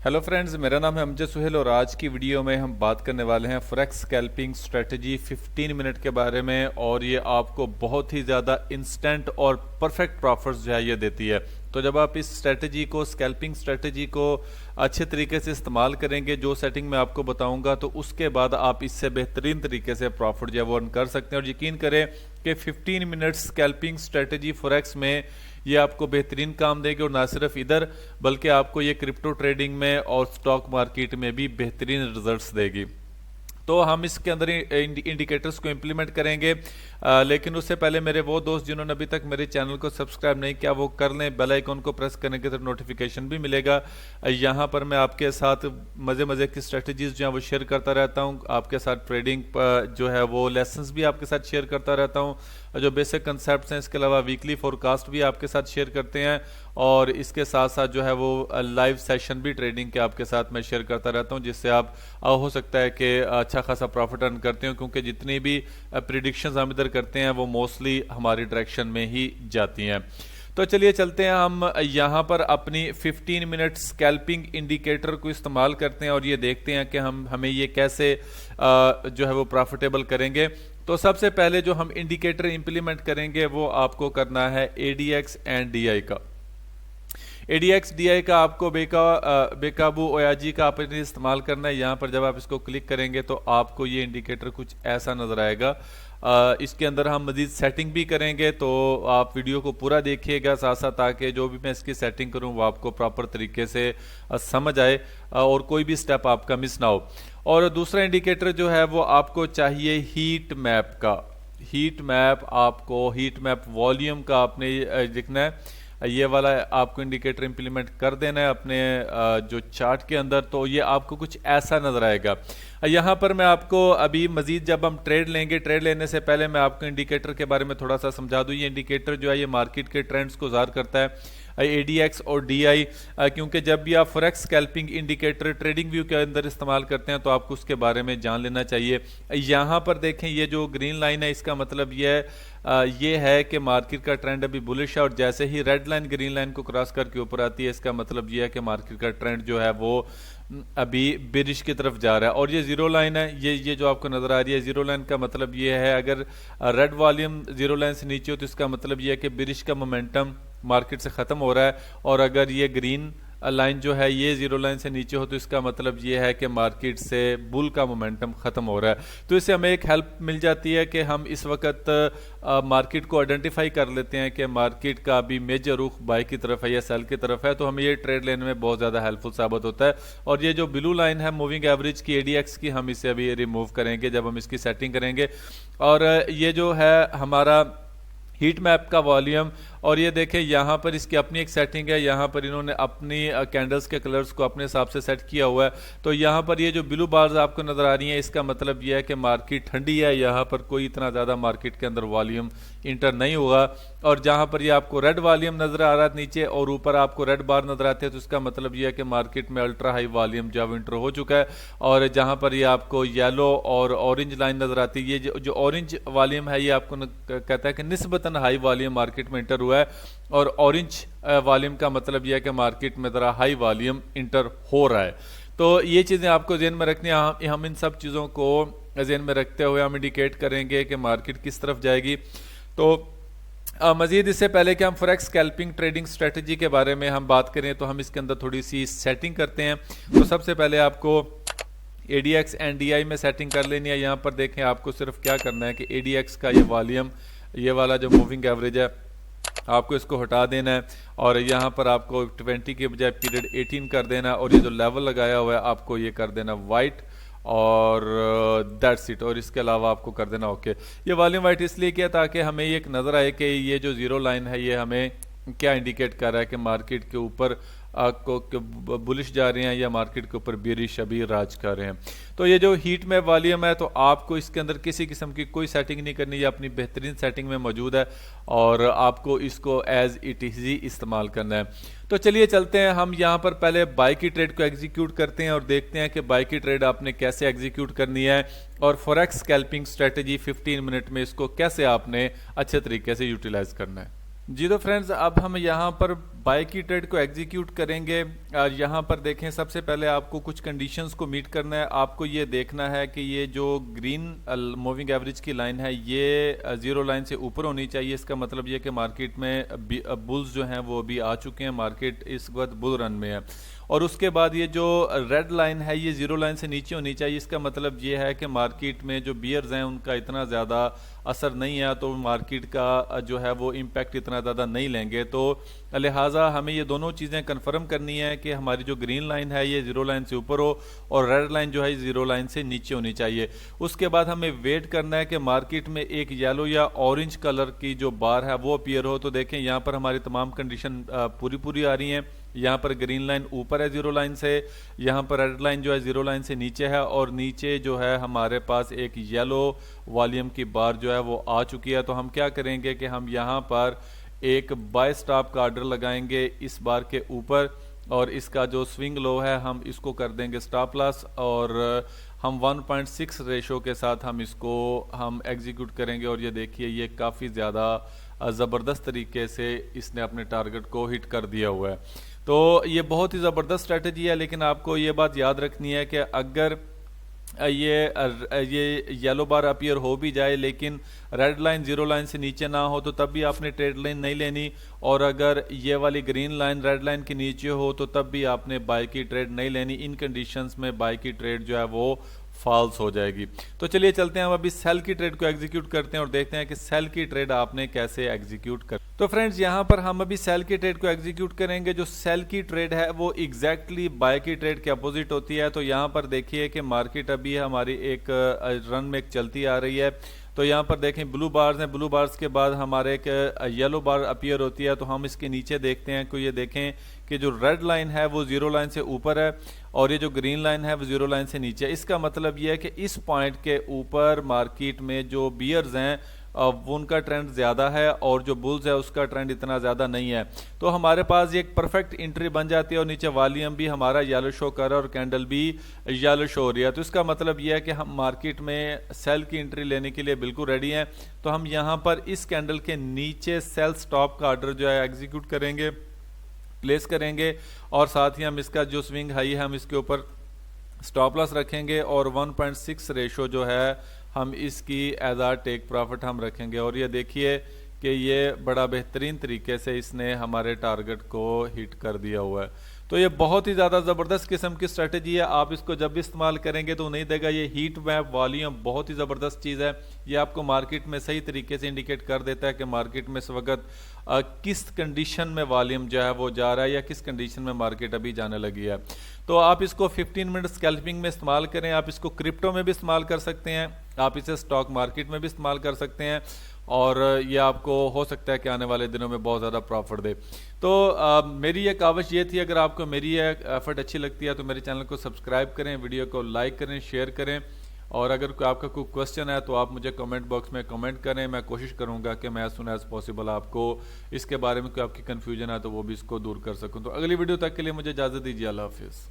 Hello friends, मेरा नाम है अमजद सुहेल और आज की वीडियो में हम बात करने वाले हैं फॉरेक्स स्कैल्पिंग स्ट्रेटजी 15 मिनट के बारे में। और ये आपको बहुत ही ज़्यादा इंस्टेंट और परफेक्ट प्रॉफिट्स जो है ये देती है। तो जब आप इस स्ट्रेटजी को, स्कैल्पिंग स्ट्रेटजी को अच्छे तरीके से इस्तेमाल करेंगे, जो सेटिंग मैं आपको बताऊंगा, तो उसके बाद आप इससे बेहतरीन तरीके से प्रॉफिट जो है वो अर्न कर सकते हैं। और यकीन करें कि 15 मिनट स्कैल्पिंग स्ट्रेटजी फॉरेक्स में ये आपको बेहतरीन काम देगी। और ना सिर्फ इधर बल्कि आपको ये क्रिप्टो ट्रेडिंग में और स्टॉक मार्केट में भी बेहतरीन रिजल्ट्स देगी। तो हम इसके अंदर इंडिकेटर्स को इम्प्लीमेंट करेंगे, लेकिन उससे पहले मेरे वो दोस्त जिन्होंने अभी तक मेरे चैनल को सब्सक्राइब नहीं किया वो कर लें। बेल आइकन को प्रेस करने के तरफ नोटिफिकेशन भी मिलेगा। यहाँ पर मैं आपके साथ मज़े मज़े की स्ट्रेटजीज जो है वो शेयर करता रहता हूँ। आपके साथ ट्रेडिंग जो है वो लेसन्स भी आपके साथ शेयर करता रहता हूँ। जो बेसिक कंसेप्ट्स हैं, इसके अलावा वीकली फोरकास्ट भी आपके साथ शेयर करते हैं। और इसके साथ साथ जो है वो लाइव सेशन भी ट्रेडिंग के आपके साथ मैं शेयर करता रहता हूँ, जिससे आप हो सकता है कि अच्छा खासा प्रॉफिट अर्न करते हो, क्योंकि जितनी भी प्रिडिक्शंस हम इधर करते हैं वो मोस्टली हमारी डायरेक्शन में ही जाती हैं। तो चलिए चलते हैं, हम यहाँ पर अपनी 15 मिनट स्कैल्पिंग इंडिकेटर को इस्तेमाल करते हैं और ये देखते हैं कि हमें ये कैसे जो है वो प्रॉफिटेबल करेंगे। तो सबसे पहले जो हम इंडिकेटर इंप्लीमेंट करेंगे वो आपको करना है ADX एंड DI का। ADX DI का आपको बेकाबू ओयाजी का आपने इस्तेमाल करना है। यहाँ पर जब आप इसको क्लिक करेंगे तो आपको ये इंडिकेटर कुछ ऐसा नजर आएगा। इसके अंदर हम मजीद सेटिंग भी करेंगे, तो आप वीडियो को पूरा देखिएगा साथ साथ, ताकि जो भी मैं इसकी सेटिंग करूँ वो आपको प्रॉपर तरीके से समझ आए और कोई भी स्टेप आपका मिस ना हो। और दूसरा इंडिकेटर जो है वो आपको चाहिए हीट मैप का। हीट मैप आपको, हीट मैप वॉल्यूम का आपने लिखना है। ये वाला आपको इंडिकेटर इंप्लीमेंट कर देना है अपने जो चार्ट के अंदर। तो ये आपको कुछ ऐसा नजर आएगा। यहाँ पर मैं आपको अभी मजीद जब हम ट्रेड लेंगे, ट्रेड लेने से पहले मैं आपको इंडिकेटर के बारे में थोड़ा सा समझा दूँ। ये इंडिकेटर जो है ये मार्केट के ट्रेंड्स को ज़ाहिर करता है, ADX और DI, क्योंकि जब भी आप forex scalping indicator trading view के अंदर इस्तेमाल करते हैं तो आपको उसके बारे में जान लेना चाहिए। यहाँ पर देखें, ये जो ग्रीन लाइन है इसका मतलब ये है कि मार्केट का ट्रेंड अभी बुलिश है, और जैसे ही रेड लाइन ग्रीन लाइन को क्रॉस करके ऊपर आती है इसका मतलब ये है कि मार्केट का ट्रेंड जो है वो अभी बेरिश की तरफ जा रहा है। और ये जीरो लाइन है, ये जो आपको नजर आ रही है, जीरो लाइन का मतलब ये है अगर रेड वॉल्यूम जीरो लाइन से नीचे हो तो इसका मतलब ये है कि बेरिश का मोमेंटम मार्केट से खत्म हो रहा है। और अगर ये ग्रीन लाइन जो है ये जीरो लाइन से नीचे हो तो इसका मतलब ये है कि मार्केट से बुल का मोमेंटम खत्म हो रहा है। तो इससे हमें एक हेल्प मिल जाती है कि हम इस वक्त मार्केट को आइडेंटिफाई कर लेते हैं कि मार्केट का अभी मेजर रुख बाई की तरफ है या सेल की तरफ है। तो हमें ये ट्रेड लेने में बहुत ज़्यादा हेल्पफुल साबित होता है। और ये जो ब्लू लाइन है मूविंग एवरेज की ADX की, हम इसे अभी रिमूव करेंगे जब हम इसकी सेटिंग करेंगे। और ये जो है हमारा हीट मैप का वॉल्यूम, और ये देखें यहाँ पर इसकी अपनी एक सेटिंग है। यहाँ पर इन्होंने अपनी कैंडल्स के कलर्स को अपने हिसाब से सेट किया हुआ है। तो यहाँ पर ये जो ब्लू बार्स आपको नज़र आ रही हैं इसका मतलब ये है कि मार्केट ठंडी है, यहाँ पर कोई इतना ज़्यादा मार्केट के अंदर वॉल्यूम इंटर नहीं होगा। और जहाँ पर ये आपको रेड वॉल्यूम नज़र आ रहा है नीचे और ऊपर आपको रेड बार नज़र आते हैं तो इसका मतलब ये है कि मार्केट में अल्ट्रा हाई वॉल्यूम जो है इंटर हो चुका है। और जहाँ पर ये आपको येलो और ऑरेंज लाइन नज़र आती है, ये जो ऑरेंज वॉल्यूम है ये आपको कहता है कि निस्बतन हाई वॉल्यूम मार्केट में इंटर हुआ है। और ऑरेंज वॉल्यूम का मतलब यह है कि मार्केट में ज़रा हाई वॉल्यूम इंटर हो रहा है। तो ये चीज़ें आपको ज़हन में रखनी है। हम इन सब चीज़ों को ज़हन में रखते हुए हम इंडिकेट करेंगे कि मार्केट किस तरफ जाएगी। तो मज़ीद इससे पहले कि हम फॉरेक्स स्कैल्पिंग ट्रेडिंग स्ट्रेटजी के बारे में हम बात करें तो हम इसके अंदर थोड़ी सी सेटिंग करते हैं। तो सबसे पहले आपको ADX एंड DI में सेटिंग कर लेनी है। यहाँ पर देखें, आपको सिर्फ क्या करना है कि ADX का ये वॉल्यूम, ये वाला जो मूविंग एवरेज है, आपको इसको हटा देना है और यहाँ पर आपको 20 के बजाय पीरियड 18 कर देना है। और ये जो लेवल लगाया हुआ है आपको ये कर देना वाइट, और दैट्स इट। और इसके अलावा आपको कर देना ओके। ये वॉल्यूम वाइट इसलिए किया ताकि हमें ये एक नज़र आए कि ये जो जीरो लाइन है ये हमें क्या इंडिकेट कर रहा है कि मार्केट के ऊपर को बुलिश जा रहे हैं या मार्केट के ऊपर बेरिश अभी राज कर रहे हैं। तो ये जो हीट मैप वॉल्यूम है तो आपको इसके अंदर किसी किस्म की कोई सेटिंग नहीं करनी, ये अपनी बेहतरीन सेटिंग में मौजूद है और आपको इसको एज इट इज ही इस्तेमाल करना है। तो चलिए चलते हैं, हम यहाँ पर पहले बाई की ट्रेड को एग्जीक्यूट करते हैं और देखते हैं कि बाई की ट्रेड आपने कैसे एग्जीक्यूट करनी है और फॉरेक्स स्कैल्पिंग स्ट्रेटजी 15 मिनट में इसको कैसे आपने अच्छे तरीके से यूटिलाइज करना है। जी तो फ्रेंड्स, अब हम यहाँ पर बाय की ट्रेड को एग्जीक्यूट करेंगे। यहाँ पर देखें, सबसे पहले आपको कुछ कंडीशंस को मीट करना है। आपको ये देखना है कि ये जो ग्रीन मूविंग एवरेज की लाइन है ये जीरो लाइन से ऊपर होनी चाहिए। इसका मतलब ये कि मार्केट में बुल्स जो हैं वो अभी आ चुके हैं, मार्केट इस वक्त बुल रन में है। और उसके बाद ये जो रेड लाइन है ये जीरो लाइन से नीचे होनी चाहिए। इसका मतलब ये है कि मार्केट में जो बियर्स हैं उनका इतना ज़्यादा असर नहीं है, तो मार्केट का जो है वो इम्पैक्ट इतना ज़्यादा नहीं लेंगे। तो लिहाजा हमें ये दोनों चीज़ें कंफर्म करनी है कि हमारी जो ग्रीन लाइन है ये जीरो लाइन से ऊपर हो और रेड लाइन जो है जीरो लाइन से नीचे होनी चाहिए। उसके बाद हमें वेट करना है कि मार्केट में एक येलो या ऑरेंज कलर की जो बार है वो अपीयर हो। तो देखें यहाँ पर हमारी तमाम कंडीशन पूरी आ रही हैं। यहाँ पर ग्रीन लाइन ऊपर है जीरो लाइन से, यहाँ पर रेड लाइन जो है जीरो लाइन से नीचे है, और नीचे जो है हमारे पास एक येलो वॉल्यूम की बार जो है वो आ चुकी है। तो हम क्या करेंगे कि हम यहाँ पर एक बाय स्टॉप का ऑर्डर लगाएंगे इस बार के ऊपर, और इसका जो स्विंग लो है हम इसको कर देंगे स्टॉप लॉस, और हम 1.6 रेशो के साथ हम इसको एग्जीक्यूट करेंगे। और ये देखिए ये काफ़ी ज़्यादा ज़बरदस्त तरीके से इसने अपने टारगेट को हिट कर दिया हुआ है। तो ये बहुत ही ज़बरदस्त स्ट्रेटजी है, लेकिन आपको ये बात याद रखनी है कि अगर ये येलो बार अपीयर हो भी जाए लेकिन रेड लाइन जीरो लाइन से नीचे ना हो तो तब भी आपने ट्रेड लाइन नहीं लेनी, और अगर ये वाली ग्रीन लाइन रेड लाइन के नीचे हो तो तब भी आपने बाय की ट्रेड नहीं लेनी। इन कंडीशंस में बाय की ट्रेड जो है वो फॉल्स हो जाएगी। तो चलिए चलते हैं, हम अभी सेल की ट्रेड को एग्जीक्यूट करते हैं और देखते हैं कि सेल की ट्रेड आपने कैसे एग्जीक्यूट कर। तो फ्रेंड्स यहाँ पर हम अभी सेल की ट्रेड को एग्जीक्यूट करेंगे। जो सेल की ट्रेड है वो एग्जैक्टली बाय की ट्रेड के अपोजिट होती है। तो यहाँ पर देखिए कि मार्केट अभी हमारी एक रन में चलती आ रही है। तो यहाँ पर देखें ब्लू बार्स हैं, ब्लू बार्स के बाद हमारे एक येलो बार अपीयर होती है। तो हम इसके नीचे देखते हैं कि ये देखें कि जो रेड लाइन है वो जीरो लाइन से ऊपर है और ये जो ग्रीन लाइन है वो जीरो लाइन से नीचे है। इसका मतलब ये है कि इस पॉइंट के ऊपर मार्केट में जो बियर्स हैं वो उनका ट्रेंड ज़्यादा है और जो बुल्स है उसका ट्रेंड इतना ज़्यादा नहीं है। तो हमारे पास ये एक परफेक्ट एंट्री बन जाती है और नीचे वॉल्यूम भी हमारा येलो शो कर रहा है और कैंडल भी येलो शो हो रही है। तो इसका मतलब ये है कि हम मार्केट में सेल की एंट्री लेने के लिए बिल्कुल रेडी हैं। तो हम यहाँ पर इस कैंडल के नीचे सेल स्टॉप का ऑर्डर जो है एग्जीक्यूट करेंगे, प्लेस करेंगे, और साथ ही हम इसका जो स्विंग हाई है हम इसके ऊपर स्टॉप लॉस रखेंगे और 1.6 रेशो जो है हम इसकी एज आ टेक प्रॉफिट हम रखेंगे। और ये देखिए कि ये बड़ा बेहतरीन तरीके से इसने हमारे टारगेट को हिट कर दिया हुआ है। तो ये बहुत ही ज़्यादा ज़बरदस्त किस्म की स्ट्रेटजी है। आप इसको जब भी इस्तेमाल करेंगे तो नहीं देगा। ये हीट मैप वॉल्यूम बहुत ही ज़बरदस्त चीज़ है। ये आपको मार्केट में सही तरीके से इंडिकेट कर देता है कि मार्केट में इस वक्त किस कंडीशन में वॉल्यूम जो है वो जा रहा है या किस कंडीशन में मार्केट अभी जाने लगी है। तो आप इसको 15 मिनट स्कैल्पिंग में इस्तेमाल करें, आप इसको क्रिप्टो में भी इस्तेमाल कर सकते हैं, आप इसे स्टॉक मार्केट में भी इस्तेमाल कर सकते हैं, और ये आपको हो सकता है कि आने वाले दिनों में बहुत ज़्यादा प्रॉफिट दे। तो मेरी ये काविश ये थी, अगर आपको मेरी ये एफर्ट अच्छी लगती है तो मेरे चैनल को सब्सक्राइब करें, वीडियो को लाइक करें, शेयर करें, और अगर आपका कोई क्वेश्चन है तो आप मुझे कमेंट बॉक्स में कमेंट करें। मैं कोशिश करूंगा कि मैं एज सुन एज पॉसिबल आपको इसके बारे में कोई आपकी कन्फ्यूजन है तो वो भी इसको दूर कर सकूं। तो अगली वीडियो तक के लिए मुझे इजाज़त दीजिए। अल्लाह हाफिज़।